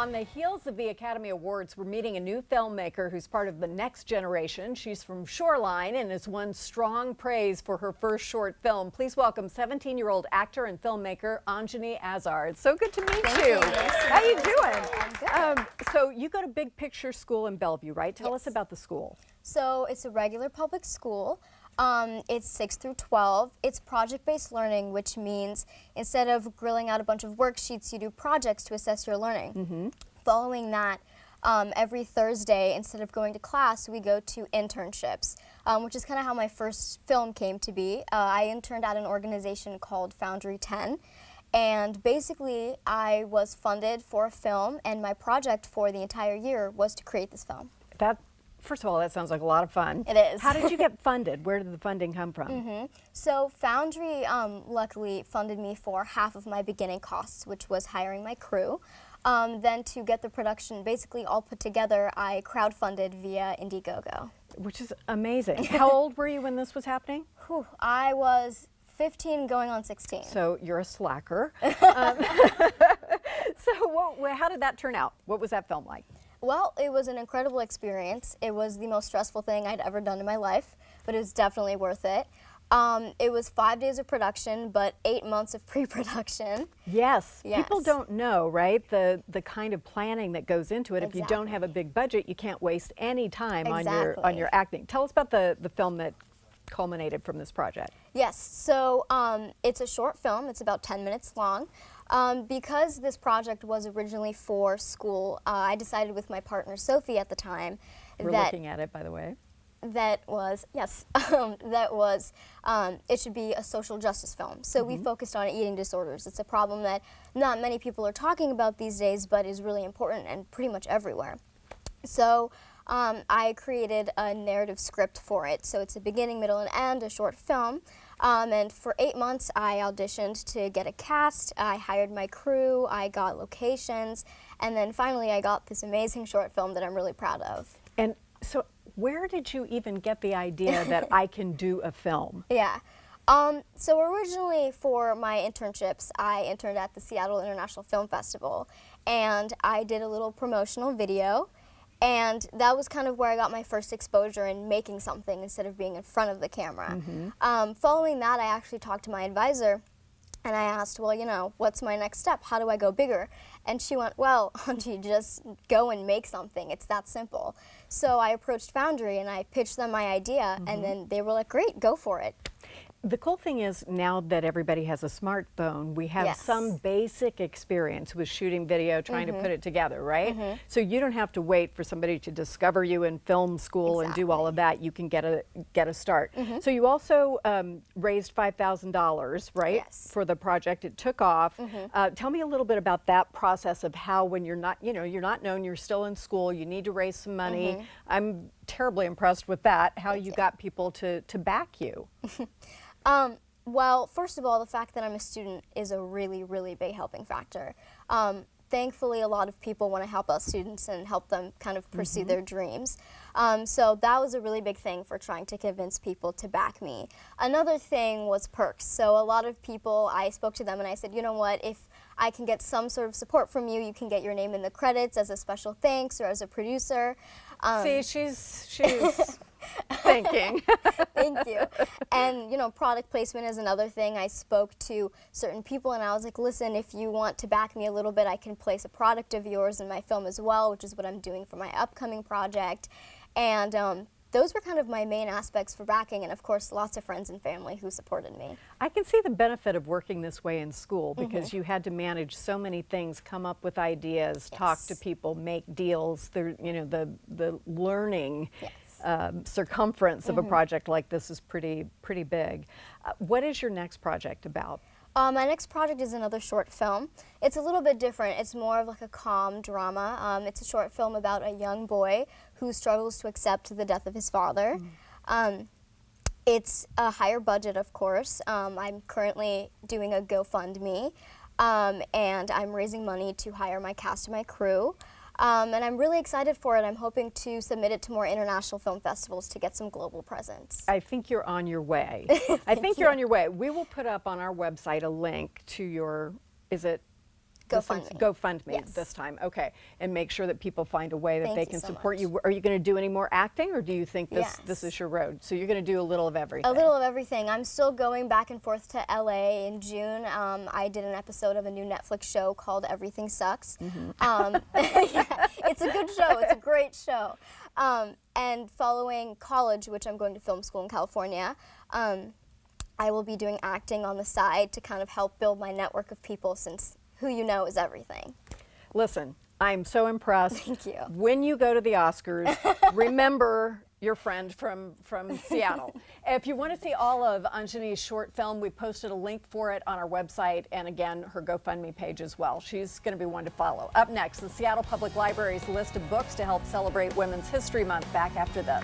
On the heels of the Academy Awards, we're meeting a new filmmaker who's part of the next generation. She's from Shoreline and has won strong praise for her first short film. Please welcome 17-year-old actor and filmmaker Anjini Azhar. It's so good to meet you. How you doing? I'm good. So you go to Big Picture School in Bellevue, right? Tell us about the school. So it's a regular public school. It's 6th through 12. It's project-based learning, which means instead of grilling out a bunch of worksheets, you do projects to assess your learning. Following that, every Thursday, instead of going to class, we go to internships, which is kind of how my first film came to be. I interned at an organization called Foundry 10. And basically, I was funded for a film, and my project for the entire year was to create this film. First of all, that sounds like a lot of fun. It is. How did you get funded? Where did the funding come from? So Foundry luckily funded me for half of my beginning costs, which was hiring my crew. Then to get the production basically all put together, I crowdfunded via Indiegogo. Which is amazing. How old were you when this was happening? I was 15 going on 16. So you're a slacker. So how did that turn out? What was that film like? Well, it was an incredible experience. It was the most stressful thing I'd ever done in my life, but it was definitely worth it. It was 5 days of production, but 8 months of pre-production. Yes. People don't know, right, the kind of planning that goes into it. If you don't have a big budget, you can't waste any time on your acting. Tell us about the film that culminated from this project. Yes, so it's a short film. It's about 10 minutes long. Because this project was originally for school, I decided with my partner Sophie at the time We're looking at it, by the way. It should be a social justice film. So we focused on eating disorders. It's a problem that not many people are talking about these days, but is really important and pretty much everywhere. So I created a narrative script for it. So it's a beginning, middle, and end, a short film. And for 8 months, I auditioned to get a cast. I hired my crew. I got locations. And then finally, I got this amazing short film that I'm really proud of. And so where did you even get the idea that I can do a film? Yeah. So originally for my internships, I interned at the Seattle International Film Festival. And I did a little promotional video. And that was kind of where I got my first exposure in making something instead of being in front of the camera. Following that, I actually talked to my advisor, and I asked, well, you know, what's my next step? How do I go bigger? And she went, well, Anji, just go and make something. It's that simple. So I approached Foundry, and I pitched them my idea, and then they were like, great, go for it. The cool thing is now that everybody has a smartphone, we have some basic experience with shooting video, trying to put it together, right? So you don't have to wait for somebody to discover you in film school and do all of that. You can get a start. So you also raised $5,000, right, for the project. It took off. Tell me a little bit about that process of how, when you're not, you're not known, you're still in school, you need to raise some money. I'm terribly impressed with that. How you got people to back you. Well, first of all, the fact that I'm a student is a really, really big helping factor. Thankfully, a lot of people want to help out students and help them kind of pursue their dreams. So that was a really big thing for trying to convince people to back me. Another thing was perks. So a lot of people, I spoke to them and I said, you know what, if I can get some sort of support from you, you can get your name in the credits as a special thanks or as a producer. See, she's thinking. Thank you. And, product placement is another thing. I spoke to certain people and I was like, listen, if you want to back me a little bit, I can place a product of yours in my film as well, which is what I'm doing for my upcoming project. And those were kind of my main aspects for backing, and of course lots of friends and family who supported me. I can see the benefit of working this way in school because you had to manage so many things, come up with ideas, talk to people, make deals. The learning circumference of a project like this is pretty big. What is your next project about? My next project is another short film. It's a little bit different. It's more of like a calm drama. It's a short film about a young boy who struggles to accept the death of his father. It's a higher budget, of course. I'm currently doing a GoFundMe, and I'm raising money to hire my cast and my crew. And I'm really excited for it. I'm hoping to submit it to more international film festivals to get some global presence. I think you're on your way. I think you're on your way. We will put up on our website a link to your, is it GoFundMe Yes. this time, okay. And make sure that people find a way that Thank they you can so support much. you. Are you going to do any more acting, or do you think this Yes. is your road? So you're going to do a little of everything. A little of everything. I'm still going back and forth to LA in June. I did an episode of a new Netflix show called Everything Sucks. Yeah, it's a good show. It's a great show. And following college, which I'm going to film school in California, I will be doing acting on the side to kind of help build my network of people, since who you know is everything. Listen, I'm so impressed. Thank you. When you go to the Oscars, remember your friend from Seattle. If you want to see all of Anjini's short film, we posted a link for it on our website, and again, her GoFundMe page as well. She's going to be one to follow. Up next, the Seattle Public Library's list of books to help celebrate Women's History Month. Back after this.